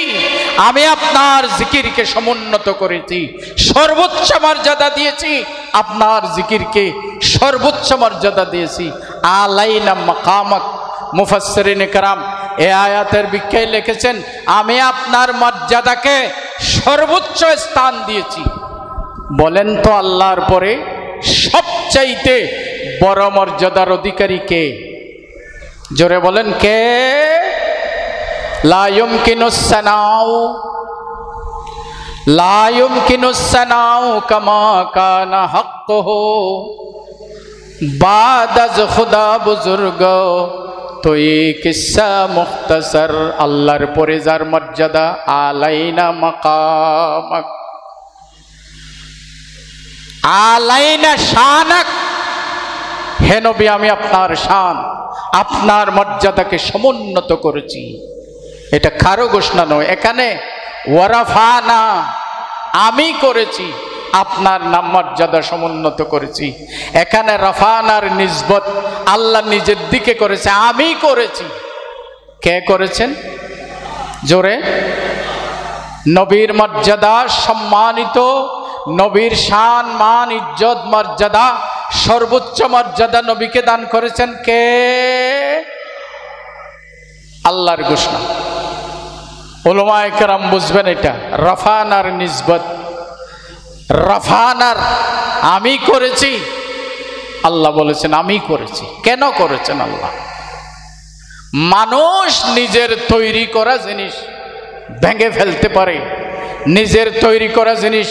আমি আপনার জিকিরকে সমুন্নত করেছি, সর্বোচ্চ মর্যাদা দিয়েছি, আপনার জিকিরকে সর্বোচ্চ মর্যাদা দিয়েছি। আলাইনা মাকামাক। মুফাসসিরিন کرام এই আয়াতের ব্যাখ্যায় লিখেছেন, আমি আপনার মর্যাদাকে সর্বোচ্চ স্থান দিয়েছি। বলেন তো আল্লাহর পরে সবচাইতে বড় মর্যাদার অধিকারী কে? জোরে বলেন, কে? লা ইউমকিনুস সানাউ, লা ইউমকিনুস সানাউ কামা কানা হাক্কুহু বাদ আজ খুদা বুজুর্গ। তো এই কিসসা মুখতাসার, আল্লাহর পরে যার মর্যাদা, আলাইনা মাকামাক, আলাইনা শানাক, হে নবী আমি আপনার শান, আপনার মর্যাদাকে সমুন্নত করেছি। এটা কারো ঘোষণা নয়, এখানে ওয়ারাফানা আমি করেছি, আপনার নাম মর্যাদা সমুন্নত করেছি। এখানে রাফানার নিসবত আল্লাহ নিজের দিকে করেছে, আমি করেছি। কে করেছেন? জোরে। নবীর মর্যাদা সম্মানিত, নবীর শান মান ইজ্জত মর্যাদা সর্বোচ্চ মর্যাদা নবীকে দান করেছেন কে? আল্লাহর ঘোষণা। উলামায়ে কেরাম বুঝবেন এটা রাফানার নিসবত। রাফানার আমি করেছি, আল্লাহ বলেছেন আমি করেছি। কেন করেছেন আল্লাহ? মানুষ নিজের তৈরি করা জিনিস ভেঙে ফেলতে পারে, নিজের তৈরি করা জিনিস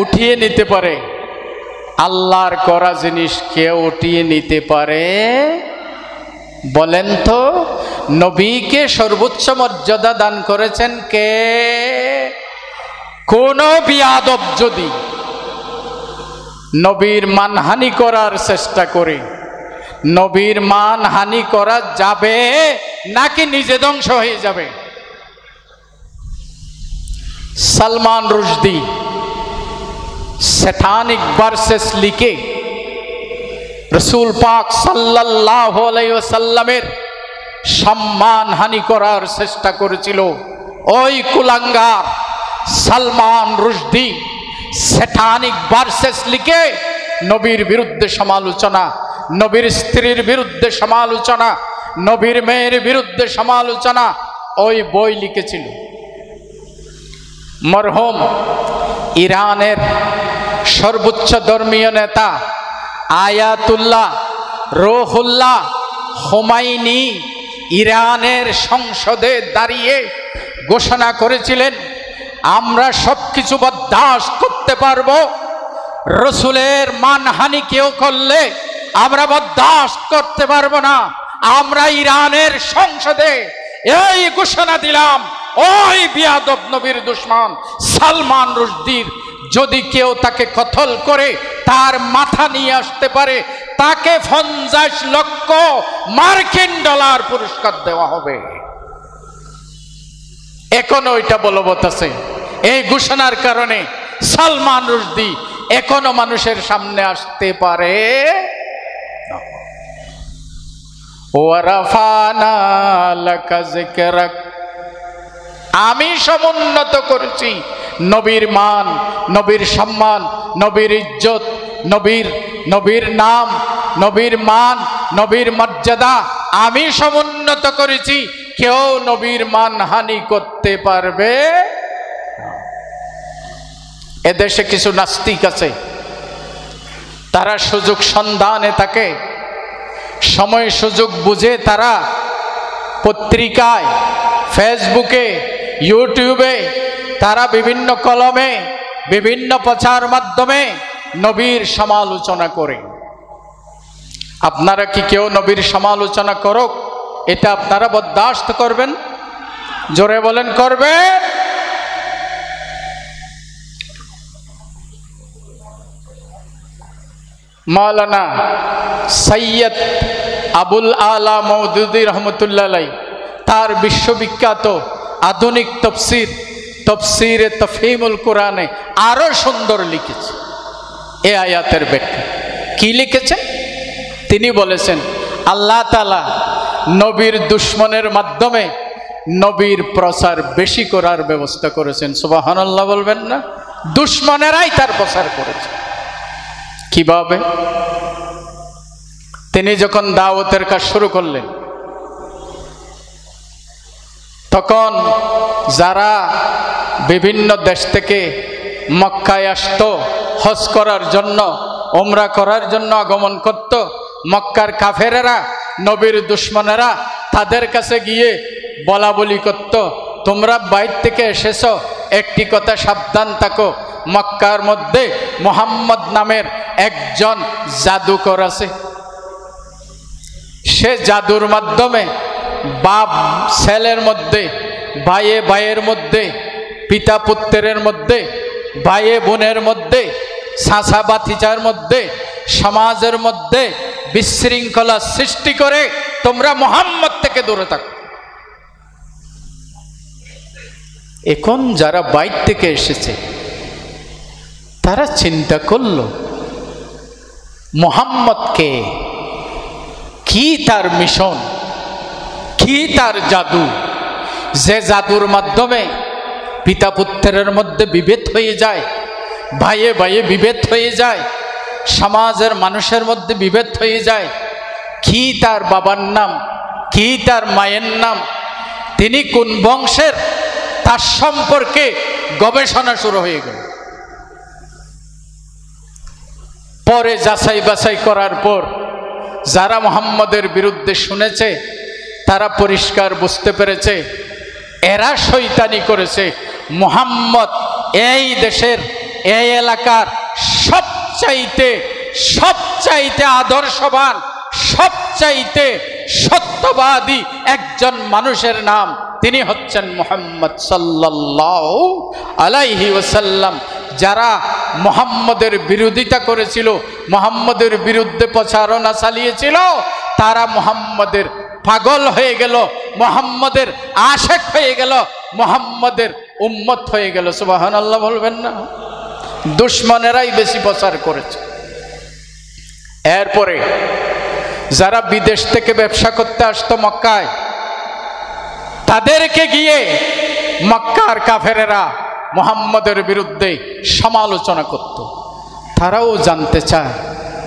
উঠিয়ে নিতে পারে, আল্লাহর করা জিনিস কেউ উঠিয়ে নিতে পারে? বলেন তো, নবীকে সর্বোচ্চ মর্যাদা দান করেছেন কে? কোন বিয়াদব যদি নবীর মানহানি করার চেষ্টা করে, নবীর মানহানি করা যাবে নাকি নিজে ধ্বংস হয়ে যাবে? সালমান রুশদি স্যাটানিক ভার্সেস লিখে রসুল পাক সাল্লাল্লাহু আলাইহি ওয়াসাল্লামের সম্মানহানি করার চেষ্টা করেছিল। ওই কুলাঙ্গার সালমান রুশদি স্যাটানিক ভার্সেস লিখে নবীর বিরুদ্ধে সমালোচনা, নবীর স্ত্রীর বিরুদ্ধে সমালোচনা, নবীর মেয়ের বিরুদ্ধে সমালোচনা ওই বই লিখেছিল। মরহুম ইরানের সর্বোচ্চ ধর্মীয় নেতা আয়াতুল্লাহ রুহুল্লাহ খোমাইনি ইরানের সংসদে দাঁড়িয়ে ঘোষণা করেছিলেন, আমরা সবকিছু বরদাস্ত করতে পারবো, রসুলের মানহানি কেউ করলে আমরা বরদাস্ত করতে পারবো না। আমরা ইরানের সংসদে এই ঘোষণা দিলাম, ওই বিয়াদব নবীর দুশমন সালমান রুশদির যদি কেউ তাকে কতল করে তার মাথা নিয়ে আসতে পারে, তাকে 50 লক্ষ মার্কিন ডলার পুরস্কার দেওয়া হবে। এখনো ওইটা বলবৎ আছে। এই ঘোষণার কারণে সালমান রুশদি এখনো মানুষের সামনে আসতে পারে। ওয়ারাফানা লাকা যিকরাক, আমি সমুন্নত করেছি নবীর মান, নবীর সম্মান, নবীর ইজ্জত, নবীর নাম, নবীর মান, নবীর মর্যাদা আমি সমুন্নত করেছি। কেউ নবীর মানহানি করতে পারবে? এদেশে কিছু নাস্তিক আছে, তারা সুযোগ সন্ধানে থাকে, সময় সুযোগ বুঝে তারা পত্রিকায়, ফেসবুকে, ইউটিউবে তারা বিভিন্ন কলমে, বিভিন্ন প্রচার মাধ্যমে নবীর সমালোচনা করে। আপনারা কি কেউ নবীর সমালোচনা করুক এটা আপনারা বরদাস্ত করবেন? জোরে বলেন করবে? মাওলানা সৈয়দ আবুল আলা মওদুদী রহমতুল্লাহ আলাইহি তার বিশ্ববিখ্যাত আধুনিক তফসিরে তফহিমুল কোরআনে আরো সুন্দর লিখেছে এই আয়াতের ব্যাখ্যা। কি লিখেছেন? তিনি বলেছেন আল্লাহ তাআলা নবীর দুশমনের মাধ্যমে নবীর প্রচার বেশি করার ব্যবস্থা করেছেন। সুবহানাল্লাহ বলবেন না? দুশমনেরাই তার প্রচার করেছে। কিভাবে? তিনি যখন দাওয়াতের কাজ শুরু করলেন, তখন যারা বিভিন্ন দেশ থেকে মক্কায় আসতো হজ করার জন্য, উমরা করার জন্য আগমন করত, মক্কার কাফেরেরা, নবীর দুশমনেরা তাদের কাছে গিয়ে বলা বলি করত, তোমরা বাইর থেকে এসেছো, একটি কথা সাবধান থাকো, মক্কার মধ্যে মুহাম্মদ নামের একজন জাদুকর আছে। সে জাদুর মাধ্যমে বাপ ছেলের মধ্যে, ভাইয়ে ভাইয়ের মধ্যে, পিতা পুত্রের মধ্যে, ভাইয়ে বোনের মধ্যে, চাচা ভাতিজার মধ্যে, সমাজের মধ্যে বিশৃঙ্খলা সৃষ্টি করে তোমরা মুহাম্মদ থেকে দূরে থাকো। এখন যারা বাইর থেকে এসেছে তারা চিন্তা করল মুহাম্মদকে, কি তার মিশন, কি তার জাদু, যে জাদুর মাধ্যমে পিতা পুত্রের মধ্যে বিভেদ হয়ে যায়, ভাইয়ে ভাইয়ে বিভেদ হয়ে যায়, সমাজের মানুষের মধ্যে বিভেদ হয়ে যায়। কি তার বাবার নাম, কি তার মায়ের নাম, তিনি কোন বংশের, তার সম্পর্কে গবেষণা শুরু হয়ে গেল। পরে যাচাই বাছাই করার পর যারা মুহাম্মদের বিরুদ্ধে শুনেছে তারা পরিষ্কার বুঝতে পেরেছে এরা শয়তানি করেছে। মুহাম্মদ এই দেশের, এই এলাকার সবচাইতে আদর্শবান, সবচাইতে সত্যবাদী একজন মানুষের নাম, তিনি হচ্ছেন মুহাম্মদ সাল্লাল্লাহু আলাইহি ওয়াসাল্লাম। যারা মুহাম্মদের বিরোধিতা করেছিল, মুহাম্মদের বিরুদ্ধে প্রচারণা চালিয়েছিল, তারা মুহাম্মদের পাগল হয়ে গেল, মুহাম্মদের আশেক হয়ে গেল, মুহাম্মদের উম্মত হয়ে গেল। সুবহানাল্লাহ বলবেন না? দুশমনেরাই বেশি প্রচার করেছে। এরপরে যারা বিদেশ থেকে ব্যবসা করতে আসতো মক্কায়, তাদেরকে গিয়ে মক্কার কাফেরেরা মুহাম্মদের বিরুদ্ধে সমালোচনা করত। তারাও জানতে চায়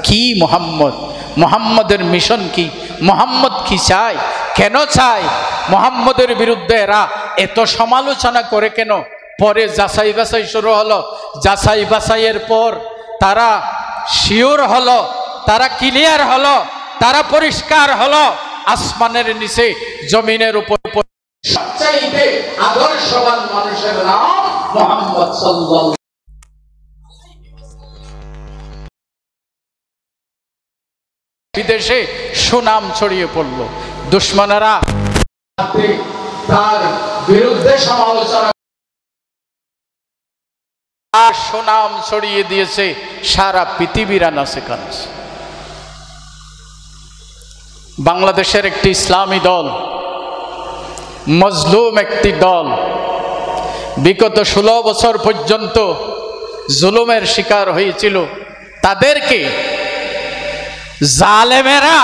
কি মুহাম্মদ, মুহাম্মদের মিশন কি, মুহাম্মদ কি চায়, কেন চায়, মুহাম্মদের বিরুদ্ধে এরা এত সমালোচনা করে কেন? পরে যাচাই বাছাই শুরু হলো। যাচাই বাছাইয়ের পর তারা শিওর হলো, তারা ক্লিয়ার হলো, তারা পরিষ্কার হলো। আসমানের নিচে জমিনের উপর সবচাইতে আদর্শবান মানুষের নাম মুহাম্মদ সাল্লাল্লাহু। বিদেশে সুনাম ছড়িয়ে পড়ল, দুশমনেরা তার বিরুদ্ধে সমালোচনা, আর সুনাম ছড়িয়ে দিয়েছে সারা পৃথিবীর আনাচে কানাচে। বাংলাদেশের একটি ইসলামী দল, মজলুম একটি দল, বিগত 16 বছর পর্যন্ত জুলুমের শিকার হয়েছিল। তাদেরকে জালেমেরা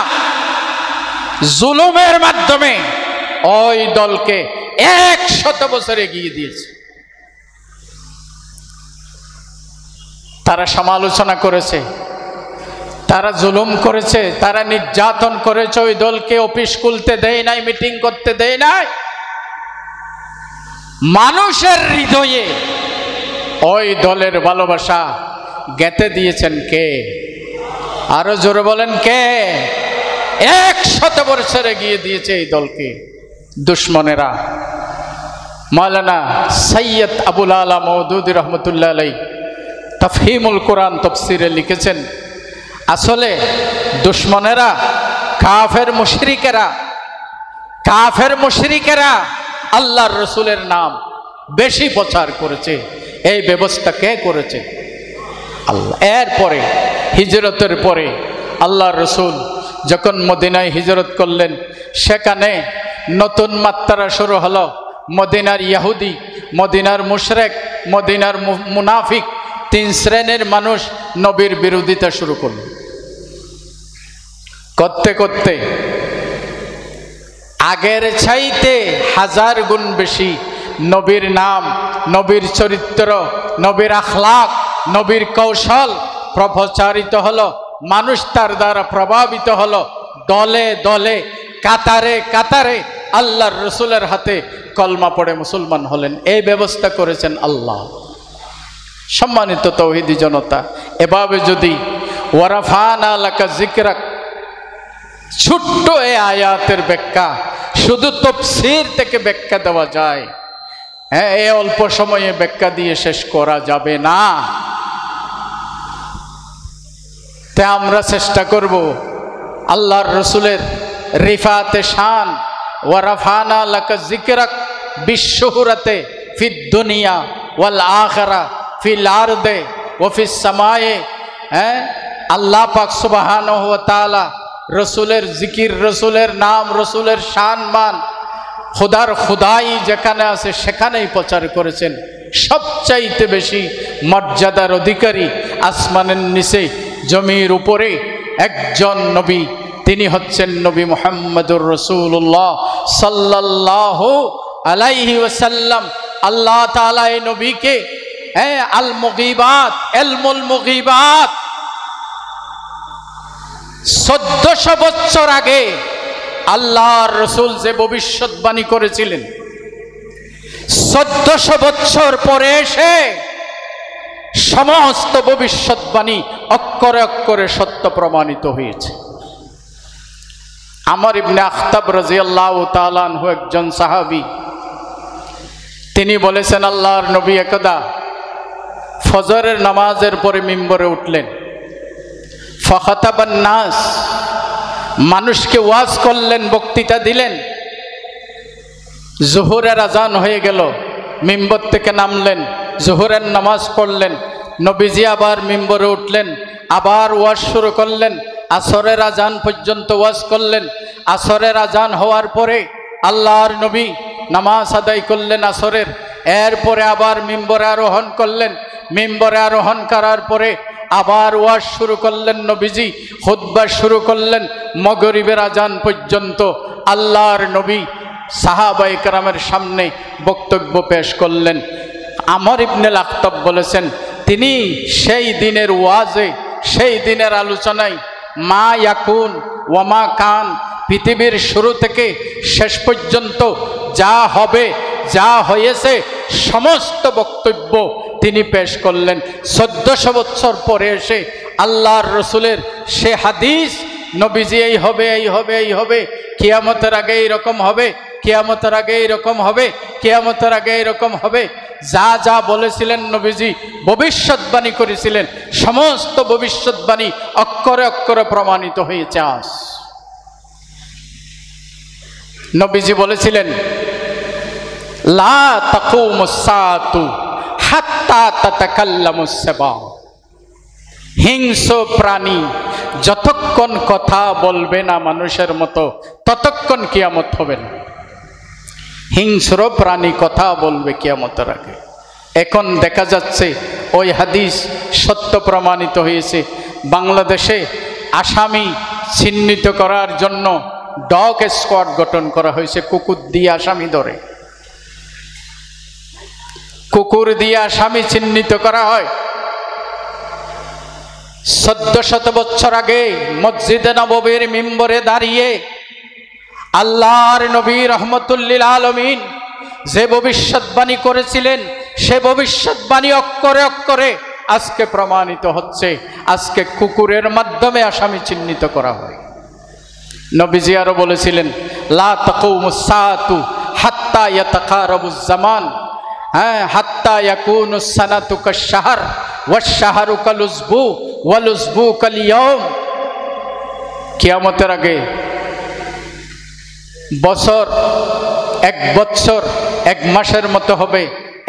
জুলুমের মাধ্যমে ওই দলকে 100 বছর এগিয়ে দিয়েছে। তারা সমালোচনা করেছে, তারা জুলুম করেছে, তারা নির্যাতন করেছে। ওই দলকে অফিস খুলতে দেয় নাই, মিটিং করতে দেয় নাই। মানুষের হৃদয়ে ওই দলের ভালোবাসা গেঁথে দিয়েছেন কে? আরো জোরে বলেন কে? 100 বছর এগিয়ে দিয়েছে এই দলকে দুশমনেরা। মাওলানা সৈয়দ আবুল আলা মওদুদী রহমতুল্লাহ আলাইহি তাফহিমুল কোরআন তাফসিরে লিখেছেন, আসলে দুশমনেরা, কাফের মুশরিকেরা আল্লাহর রসুলের নাম বেশি প্রচার করেছে। এই ব্যবস্থা কে করেছে? আল্লাহ। এরপরে হিজরতের পরে আল্লাহর রসুল যখন মদিনায় হিজরত করলেন, সেখানে নতুন মাত্রা শুরু হলো। মদিনার ইহুদি, মদিনার মুশরিক, মদিনার মুনাফিক, 3 শ্রেণীর মানুষ নবীর বিরোধিতা শুরু করল। করতে করতে আগের চাইতে 1000 গুণ বেশি নবীর নাম, নবীর চরিত্র, নবীর আখলাক, নবীর কৌশল প্রচারিত হলো। মানুষ তার দ্বারা প্রভাবিত হলো। দলে দলে, কাতারে কাতারে আল্লাহর রসুলের হাতে কলমা পড়ে মুসলমান হলেন। এই ব্যবস্থা করেছেন আল্লাহ। সম্মানিত তাওহীদি জনতা, এভাবে যদি ওয়ারাফানা লাকা যিকরাক, ছোট্ট এই আয়াতের ব্যাখ্যা শুধু তাফসীর থেকে ব্যাখ্যা দেওয়া যায়, হ্যাঁ, এই অল্প সময়ে ব্যাখ্যা দিয়ে শেষ করা যাবে না। তাই আমরা চেষ্টা করব আল্লাহর রসুলের রিফাতে শান, ওয়ারাফানা লাকা যিকরাক বিশ্বহুরাতে ফিদ দুনিয়া ওয়াল আখিরা ফিল আরদে ওয়া ফিস সামায়ে। হ্যাঁ, আল্লাহ পাক সুবহানাহু ওয়া তাআলা রসুলের জিকির, রসুলের নাম, রসুলের শান মান, খোদার খোদাই যেখানে আছে সেখানেই প্রচার করেছেন। সবচাইতে বেশি মর্যাদার অধিকারী, আসমানের নিচে জমির উপরে একজন নবী, তিনি হচ্ছেন নবী মুহাম্মদুর রাসূলুল্লাহ সাল্লাল্লাহু আলাইহি ওয়াসাল্লাম। আল্লাহ তাআলা এই নবীকে আল মুগীবাত, ইলমুল মুগীবাত 1400 বছর আগে আল্লাহর রাসূল যে ভবিষ্যৎবাণী করেছিলেন, 1400 বছর পরে এসে সমস্ত ভবিষ্যৎবাণী অক্ষরে অক্ষরে সত্য প্রমাণিত হয়েছে। আমর ইবনে আখতাব রাদিয়াল্লাহু তাআলা আনহু একজন সাহাবী, তিনি বলেছেন আল্লাহর নবী একদা ফজরের নামাজের পরে মিম্বরে উঠলেন, ফাখাতাবান নাস, মানুষকে ওয়াজ করলেন, বক্তৃতা দিলেন। জোহরের আজান হয়ে গেল, মিম্বর থেকে নামলেন, জোহরের নামাজ পড়লেন। নবীজি আবার মিম্বরে উঠলেন, আবার ওয়াজ শুরু করলেন, আসরের আজান পর্যন্ত ওয়াজ করলেন। আসরের আজান হওয়ার পরে আল্লাহর নবী নামাজ আদায় করলেন আসরের, এরপরে আবার মিম্বরে আরোহণ করলেন। মিম্বরে আরোহণ করার পরে আবার ওয়াজ শুরু করলেন, নবীজি খুতবা শুরু করলেন। মাগরিবের আজান পর্যন্ত আল্লাহর নবী সাহাবায়ে কেরামের সামনে বক্তব্য পেশ করলেন। আমর ইবনে আখতাব বলেছেন, তিনি সেই দিনের ওয়াজে, সেই দিনের আলোচনায় মা ইয়াকুন ওয়া মা কান, পৃথিবীর শুরু থেকে শেষ পর্যন্ত যা হবে, যা হয়েছে, সমস্ত বক্তব্য তিনি পেশ করলেন। 1400 বছর পরে এসে আল্লাহর রসুলের সে হাদিস, নবীজি এই হবে, এই হবে, এই হবে, কিয়ামতের আগে এইরকম হবে, কিয়ামতের আগে এইরকম হবে, কিয়ামতের আগে এইরকম হবে, যা যা বলেছিলেন নবীজি, ভবিষ্যৎবাণী করেছিলেন, সমস্ত ভবিষ্যৎবাণী অক্ষরে অক্ষরে প্রমাণিত হয়েছে। আজ নবীজি বলেছিলেন, লা তাকুমুস সাআতু হাত্তা তাতাকাল্লামুস সাবা, হিংস্র প্রাণী যতক্ষণ কথা বলবে না মানুষের মতো, ততক্ষণ কিয়ামত হবে না। হিংস্র প্রাণী কথা বলবে কিয়ামতের আগে। এখন দেখা যাচ্ছে ওই হাদিস সত্য প্রমাণিত হয়েছে। বাংলাদেশে আসামি চিহ্নিত করার জন্য ডগ স্কোয়াড গঠন করা হয়েছে, কুকুর দিয়ে আসামি ধরে, কুকুর দিয়ে আসামি চিহ্নিত করা হয়। 1400 বছর আগে মসজিদে নববীর মিম্বরে দাঁড়িয়ে আল্লাহর নবী রহমতুল লিল আলামিন যে ভবিষ্যৎবাণী করেছিলেন, সে ভবিষ্যৎবাণী অক্ষরে অক্ষরে আজকে প্রমাণিত হচ্ছে। আজকে কুকুরের মাধ্যমে আসামি চিহ্নিত করা হয়। নবীজি আরো বলেছিলেন, লা তাকুমুস সাআতু হাত্তা ইয়াতাকারাবুজ জামান, হাত্তা ইয়াকুনুস সানাতু কাশ-শাহর ওয়াশ-শাহরু কাল-উসবু ওয়াল-উসবু কাল-ইয়াওম। কিয়ামতের আগে বছর এক বছর এক মাসের মতো হবে,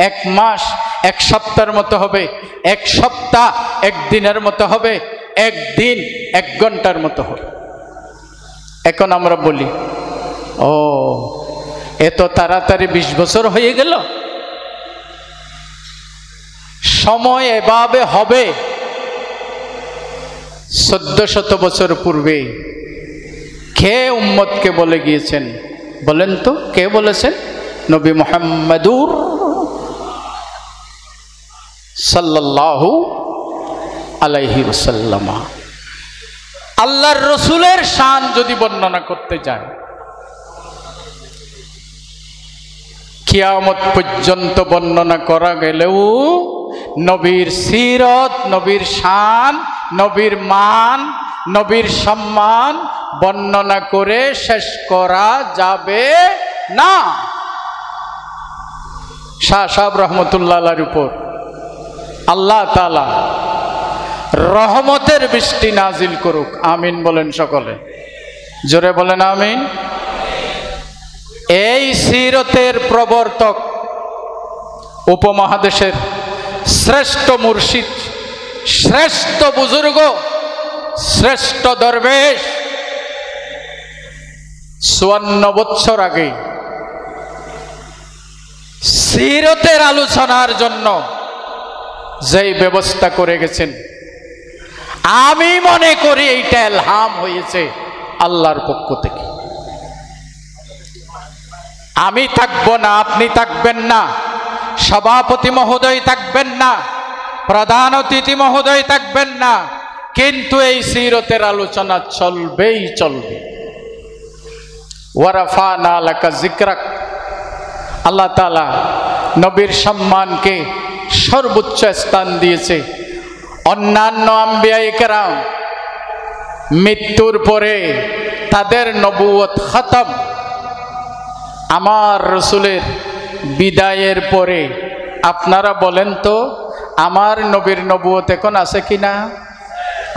এক মাস এক সপ্তাহের মতো হবে, এক সপ্তাহ এক দিনের মতো হবে, এক দিন এক ঘন্টার মতো হবে। এখন আমরা বলি, ও এত তাড়াতাড়ি 20 বছর হয়ে গেল। সময় এভাবে হবে 1400 বছর পূর্বে কে উম্মতকে বলে গিয়েছেন? বলেন তো, কে বলেছেন? নবী মুহাম্মদুর সাল্লাল্লাহু আলাইহি ওয়াসাল্লাম। আল্লাহর রসুলের শান যদি বর্ণনা করতে যায়, কিয়ামত পর্যন্ত বর্ণনা করা গেলেও নবীর সিরত, নবীর শান, নবীর মান, নবীর সম্মান বর্ণনা করে শেষ করা যাবে না। শাহ সাহেব রহমতুল্লাহ আলাইহির উপর আল্লাহ তাআলা রহমতের বৃষ্টি নাজিল করুক। আমিন বলেন সকলে, জোরে বলেন আমিন। এই সিরতের প্রবর্তক, উপমহাদেশের শ্রেষ্ঠ মুর্শিদ, শ্রেষ্ঠ বুজুর্গ, শ্রেষ্ঠ দরবেশ 54 বছর আগে সিরতের আলোচনার জন্য যেই ব্যবস্থা করে গেছেন, আমি মনে করি এইটা ইলহাম হয়েছে আল্লাহর পক্ষ থেকে। আমি থাকবো না, আপনি থাকবেন না, সভাপতি মহোদয় থাকবেন না, প্রধান অতিথি মহোদয় থাকবেন না, কিন্তু এই সিরতের আলোচনা চলবেই চলবে। ওয়ারাফানা লাকা যিকরাক, আল্লাহ তাআলা নবীর সম্মানকে সর্বোচ্চ স্থান দিয়েছে। অন্যান্য আম্বিয়ায়ে কেরাম মৃত্যুর পরে তাদের নবুয়ত খতম, আমার রসুলের বিদায়ের পরে আপনারা বলেন তো আমার নবীর নবুয়ত এখন আছে কিনা?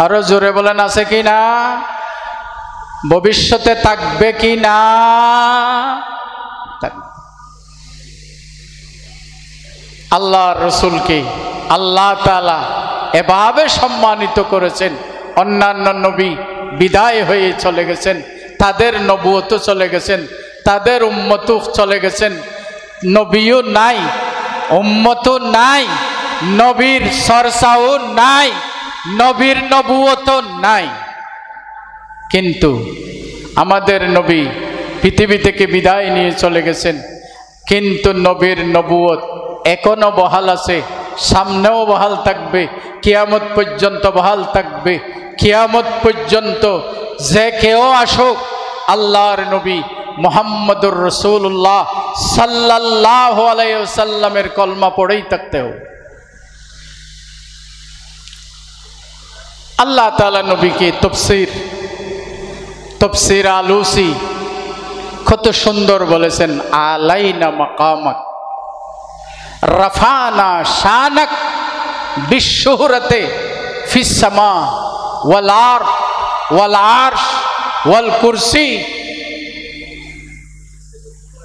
আরো জোরে বলেন, আছে কিনা? ভবিষ্যতে থাকবে কিনা? আল্লাহ রসুলকে আল্লাহ তাআলা এভাবে সম্মানিত করেছেন। অন্যান্য নবী বিদায় হয়ে চলে গেছেন, তাদের নবুয়ত চলে গেছেন, তাদের উম্মতও চলে গেছেন, নবীও নাই, উম্মতও নাই, নবীর চর্চাও নাই, নবীর নবুয়ত নাই। কিন্তু আমাদের নবী পৃথিবী থেকে বিদায় নিয়ে চলে গেছেন, কিন্তু নবীর নবুয়ত এখনো বহাল আছে, সামনেও বহাল থাকবে, কিয়ামত পর্যন্ত বহাল থাকবে। কিয়ামত পর্যন্ত যে কেউ আসুক, আল্লাহর নবী মুহাম্মদুর রাসূলুল্লাহ সাল্লাল্লাহু আলাইহি ওয়াসাল্লামের কলমা পড়েই থাকতে হবে। আল্লাহ তাআলা নবীকে তফসির আলুসি কত সুন্দর বলেছেন, আলাইনা মাকামাক রাফানা শানাক বিশুহরতে ফিস সামা ওয়াল আরদ ওয়াল আরশ ওয়াল কুরসি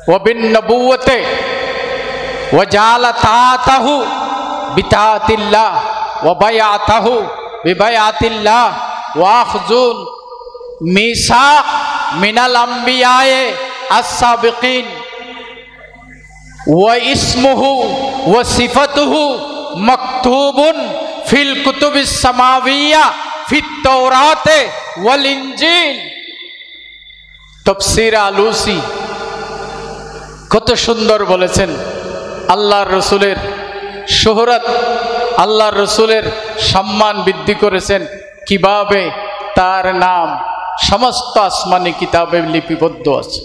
ওয়া বিন নবুওয়াতি ওয়া জালা তাতাহু বিতাতিল্লাহ ওয়া বায়াতাহু বিবায়াতিল্লাহ ওয়া আখযুল মিসাক মিনাল আম্বিয়ায়ে আস-সাবিকিন ওয়া ইসমুহু ওয়া সিফাতুহু মাকতুবুন ফিল কুতুবিস সামাবিয়্যা ফিত তাওরাতে ওয়াল ইনজিল। তাফসীর আলুসি কত সুন্দর বলেছেন আল্লাহর রসুলের শোহরত, আল্লাহর রসুলের সম্মান বৃদ্ধি করেছেন কিভাবে তার নাম সমস্ত আসমানি কিতাবে লিপিবদ্ধ আছে।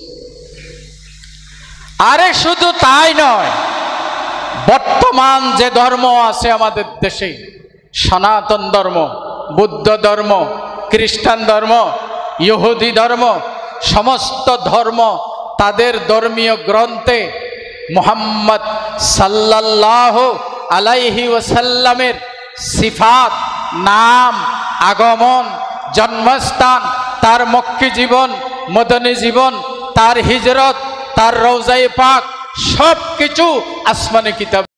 আরে শুধু তাই নয়, বর্তমান যে ধর্ম আছে আমাদের দেশে, সনাতন ধর্ম, বুদ্ধ ধর্ম, খ্রিস্টান ধর্ম, ইহুদি ধর্ম, সমস্ত ধর্ম তাদের ধর্মীয় গ্রন্থে মুহাম্মদ সাল্লাল্লাহু আলাইহি ওয়াসাল্লামের সিফাত, নাম, আগমন, জন্মস্থান, তার মক্কি জীবন, মদনী জীবন, তার হিজরত, তার রওজায়ে পাক, সব কিছু আসমানি কিতাবে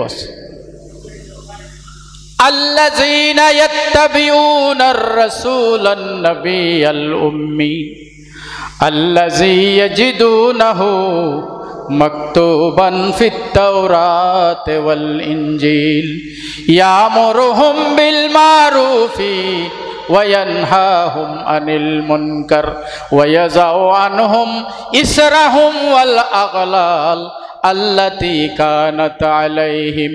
আছে। আল্লাযীনা ইয়াত্তাবিউনার রাসূলান নাবিয়াল উম্মি আল্লাযী ইয়াজিদুনাহু মাকতুবান ফিত তাওরাতি ওয়াল ইনজিল ইয়ামুরুহুম বিল মারুফি ওয়া ইয়ানহাহুম আনিল মুনকার ওয়া ইয়াযাউ আনহুম ইসরাহুম ওয়াল আগলাল আল্লাতী কানাত আলাইহিম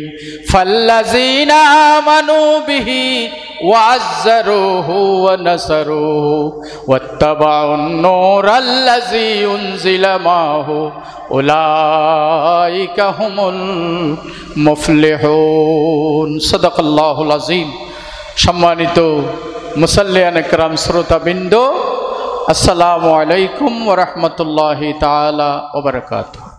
ফাল্লাযীনা আমানু বিহি ওয়া আযযারুহু ওয়া নাসারুহু ওয়াত্তাবাউন নূরাল্লাযী উনজিলা মাহু উলাইকা হুমুল মুফলিহুন। সাদাকাল্লাহুল আযীম। সম্মানিত মুসাল্লিয়ান ইকরাম, শ্রোতাবৃন্দ, আসসালামু আলাইকুম ওয়া রাহমাতুল্লাহি তাআলা ওয়া বারাকাতুহু।